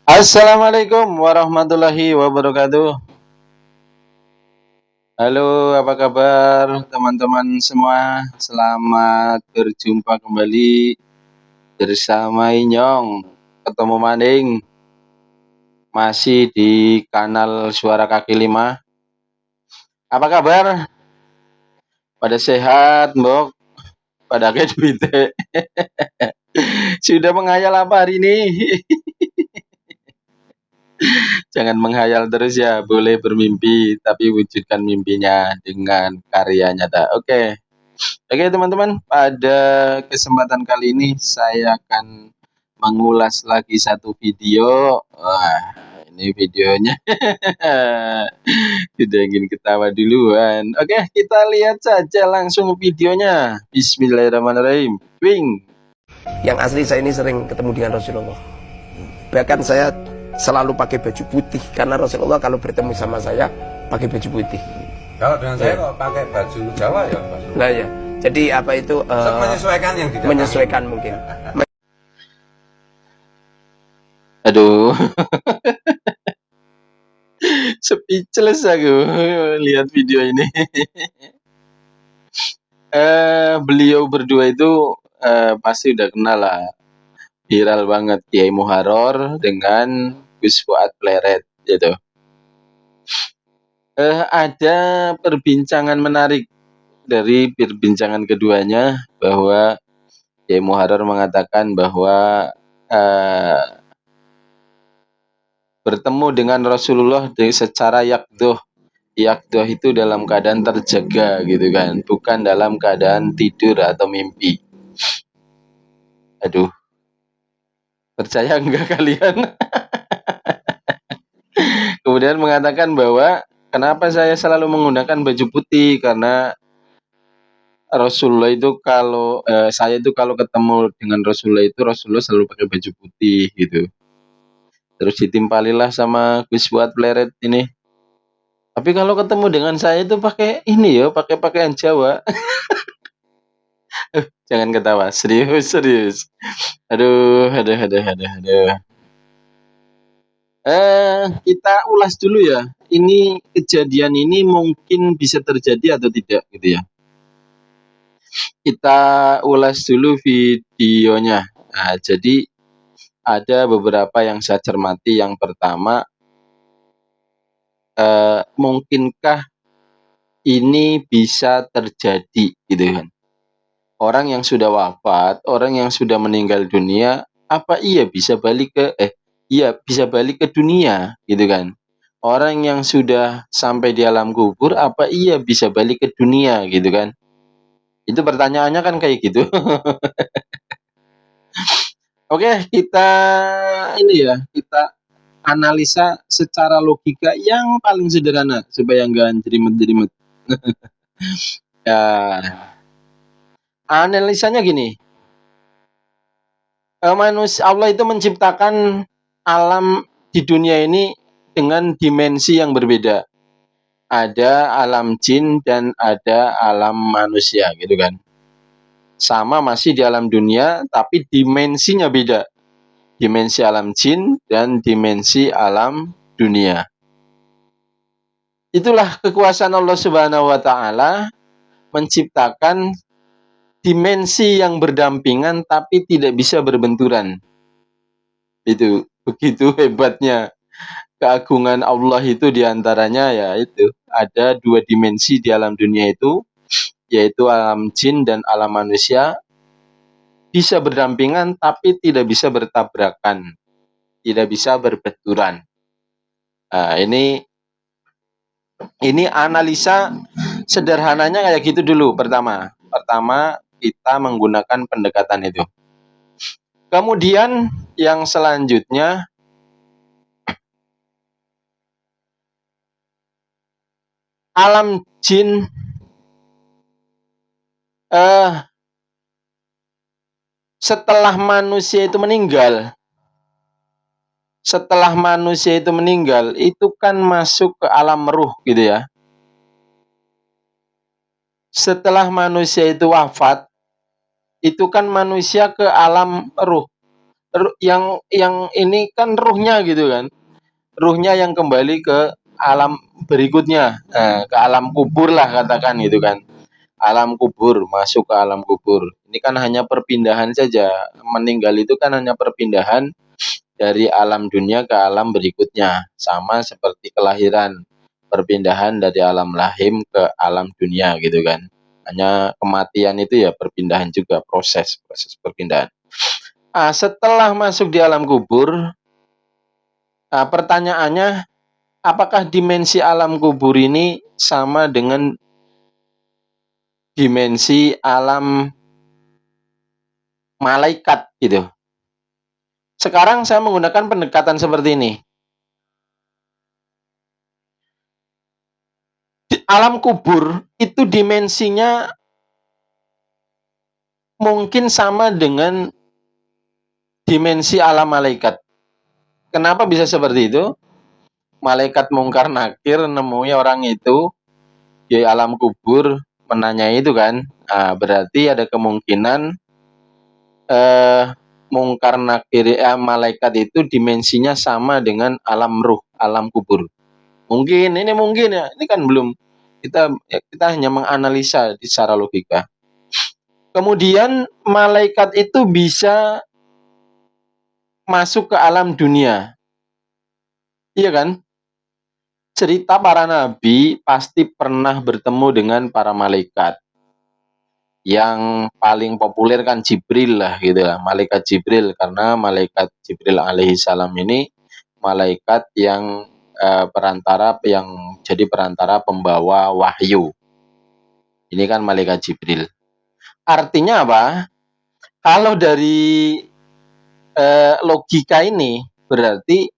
Assalamualaikum warahmatullahi wabarakatuh. Halo, apa kabar teman-teman semua? Selamat berjumpa kembali bersama Inyong. Ketemu maning masih di kanal Suara Kaki Lima. Apa kabar? Pada sehat, Mbok? Pada ke duite. Sudah menghayal apa hari ini? Jangan menghayal terus ya, boleh bermimpi, tapi wujudkan mimpinya dengan karya nyata. Oke. Oke teman-teman, pada kesempatan kali ini saya akan mengulas lagi satu video. Wah, ini videonya tidak ingin ketawa duluan. Oke, kita lihat saja langsung videonya. Bismillahirrahmanirrahim. Wing. Yang asli saya ini sering ketemu dengan Rasulullah. Bahkan saya selalu pakai baju putih karena Rasulullah kalau bertemu sama saya pakai baju putih. Kalau dengan saya kok pakai baju Jawa ya, Pak. Nah ya, jadi apa itu menyesuaikan yang tidak menyesuaikan mungkin. Aduh, speechless aku lihat video ini. Beliau berdua itu pasti udah kenal lah. Viral banget Kiai Muharor dengan Gus Fuad Pleret gitu. Ada perbincangan menarik dari perbincangan keduanya bahwa Kiai Muharor mengatakan bahwa eh, bertemu dengan Rasulullah secara yakdoh. Yakdoh itu dalam keadaan terjaga gitu kan, bukan dalam keadaan tidur atau mimpi. Aduh, percaya enggak kalian? Kemudian mengatakan bahwa kenapa saya selalu menggunakan baju putih karena Rasulullah itu kalau saya itu kalau ketemu dengan Rasulullah selalu pakai baju putih gitu. Terus ditimpalilah sama Gus Fuad Pleret ini. Tapi kalau ketemu dengan saya itu pakai ini ya, pakai pakaian Jawa. Jangan ketawa, serius, serius. Aduh, aduh, aduh, aduh, aduh. Kita ulas dulu ya. Ini kejadian ini mungkin bisa terjadi atau tidak gitu ya. Kita ulas dulu videonya. Nah, jadi ada beberapa yang saya cermati. Yang pertama, mungkinkah ini bisa terjadi gitu kan? Orang yang sudah wafat, orang yang sudah meninggal dunia, apa iya bisa balik ke iya bisa balik ke dunia gitu kan? Orang yang sudah sampai di alam kubur, apa iya bisa balik ke dunia gitu kan? Itu pertanyaannya kan kayak gitu. Oke, kita ini ya, kita analisa secara logika yang paling sederhana supaya nggak jerimet-jerimet. Ya, analisanya gini, manusia Allah itu menciptakan alam di dunia ini dengan dimensi yang berbeda. Ada alam jin dan ada alam manusia gitu kan. Sama masih di alam dunia tapi dimensinya beda. Dimensi alam jin dan dimensi alam dunia. Itulah kekuasaan Allah Subhanahu wa taala menciptakan dimensi yang berdampingan tapi tidak bisa berbenturan. Itu begitu hebatnya keagungan Allah itu diantaranya ya itu ada dua dimensi di alam dunia itu yaitu alam jin dan alam manusia bisa berdampingan tapi tidak bisa bertabrakan, tidak bisa berbenturan. Nah, ini analisa sederhananya kayak gitu dulu pertama. Pertama kita menggunakan pendekatan itu. Kemudian yang selanjutnya alam jin setelah manusia itu meninggal. Setelah manusia itu meninggal, itu kan masuk ke alam ruh gitu ya. Setelah manusia itu wafat, itu kan manusia ke alam ruh. yang ini kan ruhnya gitu kan. Ruhnya yang kembali ke alam berikutnya, ke alam kubur lah katakan gitu kan. Alam kubur, masuk ke alam kubur. Ini kan hanya perpindahan saja. Meninggal itu kan hanya perpindahan dari alam dunia ke alam berikutnya. Sama seperti kelahiran, perpindahan dari alam lahim ke alam dunia gitu kan. Hanya kematian itu ya perpindahan juga, proses perpindahan. Setelah masuk di alam kubur, pertanyaannya, apakah dimensi alam kubur ini sama dengan dimensi alam malaikat gitu? Sekarang saya menggunakan pendekatan seperti ini. Di alam kubur itu dimensinya mungkin sama dengan dimensi alam malaikat. Kenapa bisa seperti itu? Malaikat mungkar nakir nemui orang itu di alam kubur, menanyai itu kan. Berarti ada kemungkinan mungkar nakir malaikat itu dimensinya sama dengan alam ruh, alam kubur. Mungkin ini ya. Ini kan belum kita hanya menganalisa secara logika. Kemudian malaikat itu bisa masuk ke alam dunia. Iya kan? Cerita para nabi pasti pernah bertemu dengan para malaikat. Yang paling populer kan Jibril lah gitu lah, malaikat Jibril, karena malaikat Jibril alaihi salam ini malaikat yang jadi perantara pembawa wahyu. Ini kan malaikat Jibril. Artinya apa? Kalau dari logika ini berarti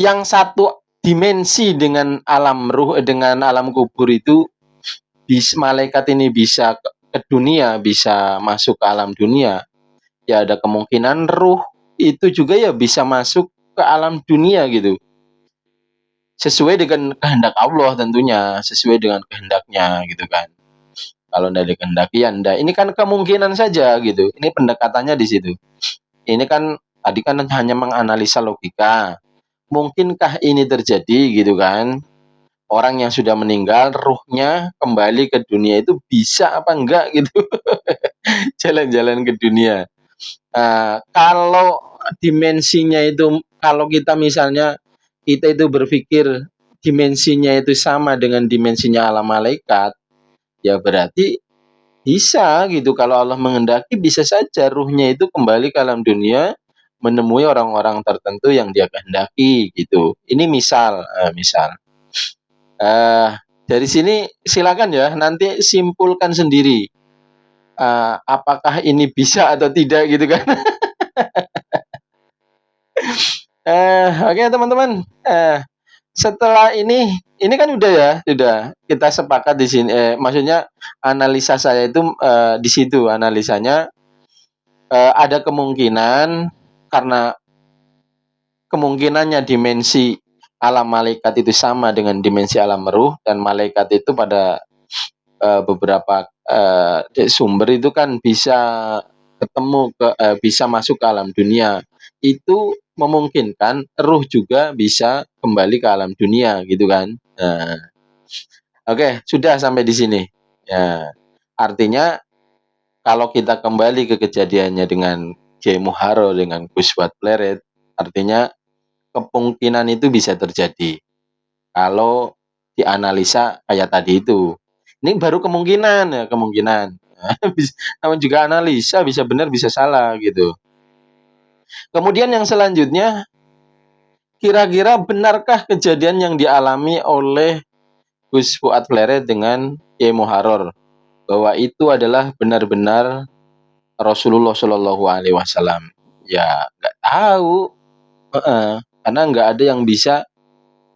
yang satu dimensi dengan alam ruh, dengan alam kubur itu, malaikat ini bisa ke dunia, bisa masuk ke alam dunia. Ya ada kemungkinan ruh itu juga ya bisa masuk ke alam dunia gitu. Sesuai dengan kehendak Allah tentunya, sesuai dengan kehendaknya gitu kan. Kalau tidak dikehendaki ya enggak. Ini kan kemungkinan saja gitu. Ini pendekatannya di situ. Ini kan tadi kan hanya menganalisa logika. Mungkinkah ini terjadi gitu kan? Orang yang sudah meninggal, ruhnya kembali ke dunia itu bisa apa enggak gitu? Jalan-jalan ke dunia. Kalau dimensinya itu, kalau kita misalnya kita itu berpikir dimensinya itu sama dengan dimensinya alam malaikat, ya berarti bisa gitu. Kalau Allah menghendaki bisa saja ruhnya itu kembali ke alam dunia menemui orang-orang tertentu yang dia kehendaki gitu. Ini misal. Dari sini silakan ya nanti simpulkan sendiri. Apakah ini bisa atau tidak gitu kan? Oke teman-teman. Setelah ini kan udah kita sepakat di sini. Maksudnya analisa saya itu di situ analisanya ada kemungkinan, karena kemungkinannya dimensi alam malaikat itu sama dengan dimensi alam ruh, dan malaikat itu pada beberapa sumber itu kan bisa bisa masuk ke alam dunia. Itu memungkinkan ruh juga bisa kembali ke alam dunia gitu kan. Oke, sudah sampai di sini. Ya, artinya kalau kita kembali ke kejadiannya dengan Kiai Muharo dengan Gus Wat Pleret, artinya kemungkinan itu bisa terjadi kalau dianalisa kayak tadi itu. Ini baru kemungkinan. Namun juga analisa, bisa benar bisa salah gitu. Kemudian yang selanjutnya, kira-kira benarkah kejadian yang dialami oleh Gus Fuad Pleret dengan Kiai Muharor bahwa itu adalah benar-benar Rasulullah Shallallahu Alaihi Wasallam? Ya nggak tahu, karena nggak ada yang bisa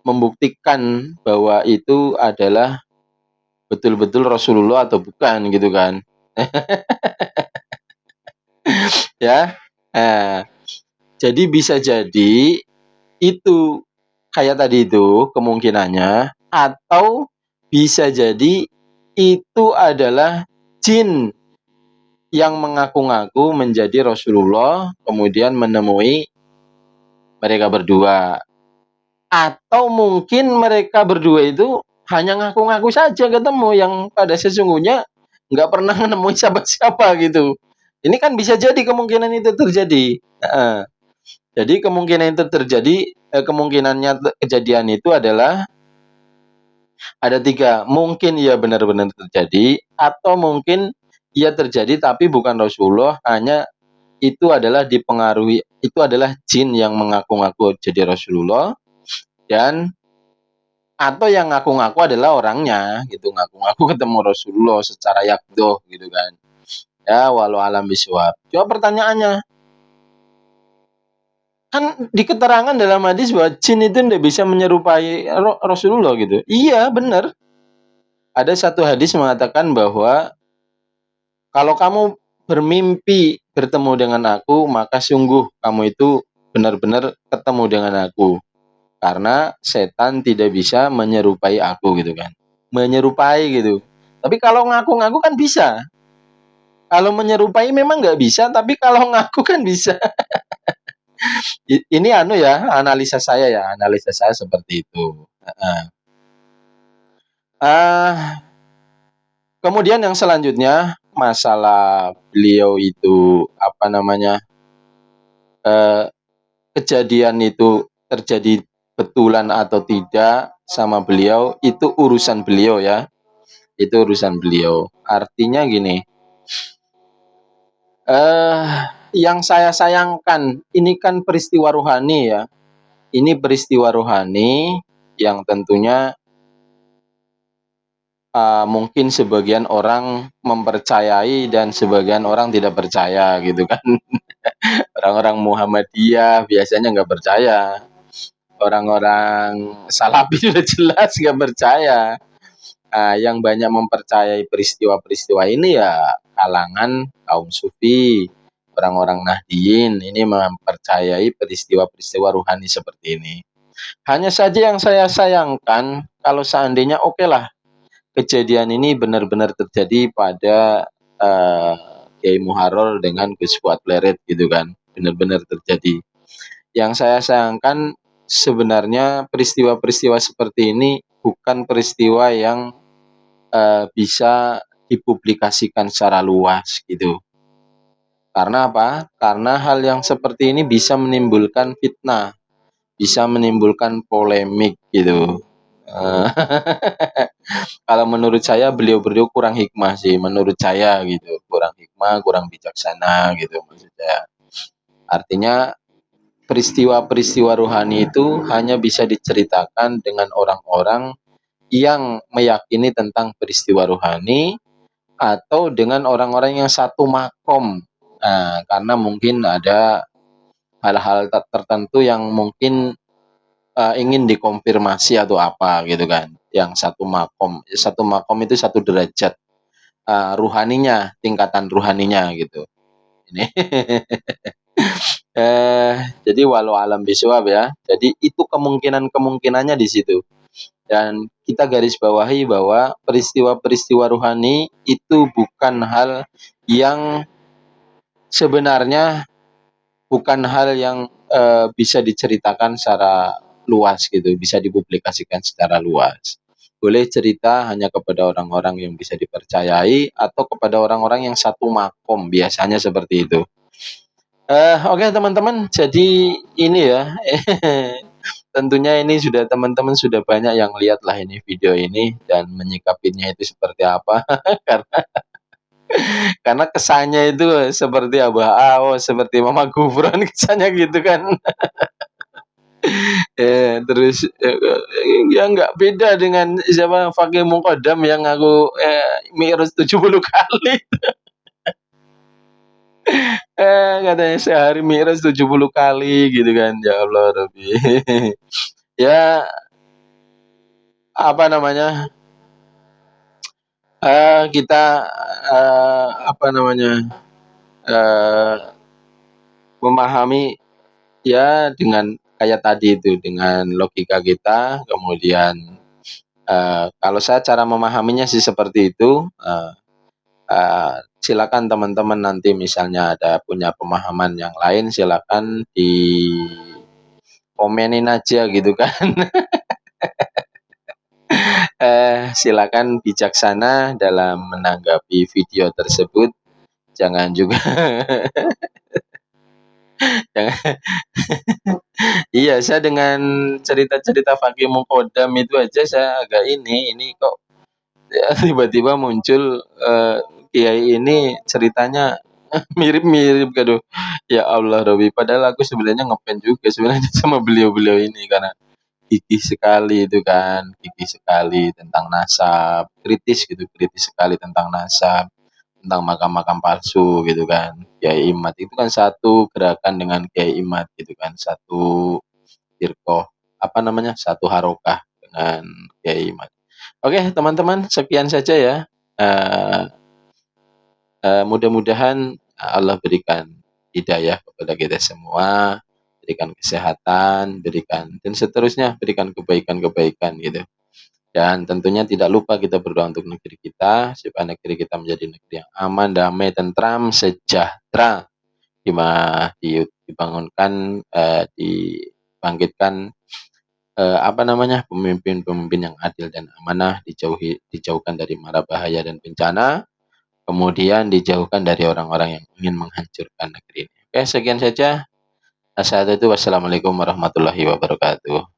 membuktikan bahwa itu adalah betul-betul Rasulullah atau bukan gitu kan. Ya, jadi bisa jadi itu kayak tadi itu kemungkinannya, atau bisa jadi itu adalah jin yang mengaku-ngaku menjadi Rasulullah kemudian menemui mereka berdua. Atau mungkin mereka berdua itu hanya ngaku-ngaku saja ketemu, yang pada sesungguhnya nggak pernah menemui siapa-siapa gitu. Ini kan bisa jadi kemungkinan itu terjadi. Heeh. Jadi kemungkinan itu terjadi, kejadian itu adalah ada 3. Mungkin ia benar-benar terjadi, atau mungkin ia terjadi tapi bukan Rasulullah, hanya itu adalah jin yang mengaku-ngaku jadi Rasulullah, dan atau yang ngaku-ngaku adalah orangnya gitu, ngaku-ngaku ketemu Rasulullah secara yakdoh gitu kan. Ya, walau alam biswab. Coba pertanyaannya, kan di keterangan dalam hadis bahwa jin itu tidak bisa menyerupai Rasulullah gitu. Iya, benar. Ada satu hadis mengatakan bahwa kalau kamu bermimpi bertemu dengan aku, maka sungguh kamu itu benar-benar ketemu dengan aku. Karena setan tidak bisa menyerupai aku gitu kan. Menyerupai gitu. Tapi kalau ngaku-ngaku kan bisa. Kalau menyerupai memang nggak bisa, tapi kalau ngaku kan bisa. Ini analisa saya seperti itu. Kemudian yang selanjutnya masalah beliau itu kejadian itu terjadi betulan atau tidak sama beliau, itu urusan beliau ya. Itu urusan beliau. Artinya gini, yang saya sayangkan ini kan peristiwa ruhani ya. Ini peristiwa ruhani yang tentunya mungkin sebagian orang mempercayai dan sebagian orang tidak percaya gitu kan. Orang-orang Muhammadiyah biasanya nggak percaya. Orang-orang Salafi sudah jelas nggak percaya. Yang banyak mempercayai peristiwa-peristiwa ini ya kalangan kaum sufi, orang-orang Nahdien ini mempercayai peristiwa-peristiwa ruhani seperti ini. Hanya saja yang saya sayangkan kalau seandainya oke lah kejadian ini benar-benar terjadi pada Kiai Muharrar dengan Gus Fuad Pleret gitu kan, benar-benar terjadi. Yang saya sayangkan sebenarnya peristiwa-peristiwa seperti ini bukan peristiwa yang bisa dipublikasikan secara luas gitu. Karena apa? Karena hal yang seperti ini bisa menimbulkan fitnah, bisa menimbulkan polemik gitu. Kalau menurut saya beliau-beliau kurang hikmah sih, menurut saya gitu. Kurang hikmah, kurang bijaksana gitu maksudnya. Artinya peristiwa-peristiwa ruhani itu hanya bisa diceritakan dengan orang-orang yang meyakini tentang peristiwa ruhani atau dengan orang-orang yang satu makom. Karena mungkin ada hal-hal tertentu yang mungkin ingin dikonfirmasi atau apa gitu kan. Yang satu makom itu satu derajat ruhaninya, tingkatan ruhaninya gitu. Ini jadi walau alam biswab ya. Jadi itu kemungkinannya di situ. Dan kita garis bawahi bahwa peristiwa-peristiwa ruhani itu bukan hal yang sebenarnya bisa diceritakan secara luas gitu, bisa dipublikasikan secara luas. Boleh cerita hanya kepada orang-orang yang bisa dipercayai atau kepada orang-orang yang satu makom, biasanya seperti itu. Oke teman-teman, jadi ini ya, tentunya ini teman-teman sudah banyak yang lihat lah ini video ini dan menyikapinya itu seperti apa. Karena kesannya itu seperti seperti Mama Gufron kesannya gitu kan. Terus ya nggak beda dengan siapa Fakih Muqaddam yang aku mi'raj 70 kali. Katanya sehari mi'raj 70 kali gitu kan. Ya Allah Rabbi. Ya apa namanya? Kita memahami ya dengan kayak tadi itu dengan logika kita, kemudian kalau saya cara memahaminya sih seperti itu. Silakan teman-teman nanti misalnya ada punya pemahaman yang lain, silakan di komenin aja gitu kan. Silakan bijaksana dalam menanggapi video tersebut. Jangan juga jangan. Iya, saya dengan cerita-cerita Fakih Mukodam itu aja saya agak ini kok ya, tiba-tiba muncul kiai ini ceritanya mirip-mirip gitu. Ya Allah Robi, padahal aku sebenarnya ngefans juga sebenarnya sama beliau-beliau ini karena gigih sekali itu kan, gigih sekali tentang nasab, kritis sekali tentang nasab, tentang makam-makam palsu gitu kan. Kiai Imad itu kan satu gerakan dengan Kiai Imad gitu kan, satu firqah, apa namanya, satu harokah dengan Kiai Imad. Oke teman-teman, sekian saja ya. Eh, Mudah-mudahan Allah berikan hidayah kepada kita semua, berikan kesehatan, berikan dan seterusnya, berikan kebaikan-kebaikan gitu. Dan tentunya tidak lupa kita berdoa untuk negeri kita, supaya negeri kita menjadi negeri yang aman, damai, tentram, sejahtera, di mana dibangunkan, dibangkitkan apa namanya, pemimpin-pemimpin yang adil dan amanah, dijauhkan dari mara bahaya dan bencana, kemudian dijauhkan dari orang-orang yang ingin menghancurkan negeri ini. Oke, sekian saja. Wassalamualaikum warahmatullahi wabarakatuh.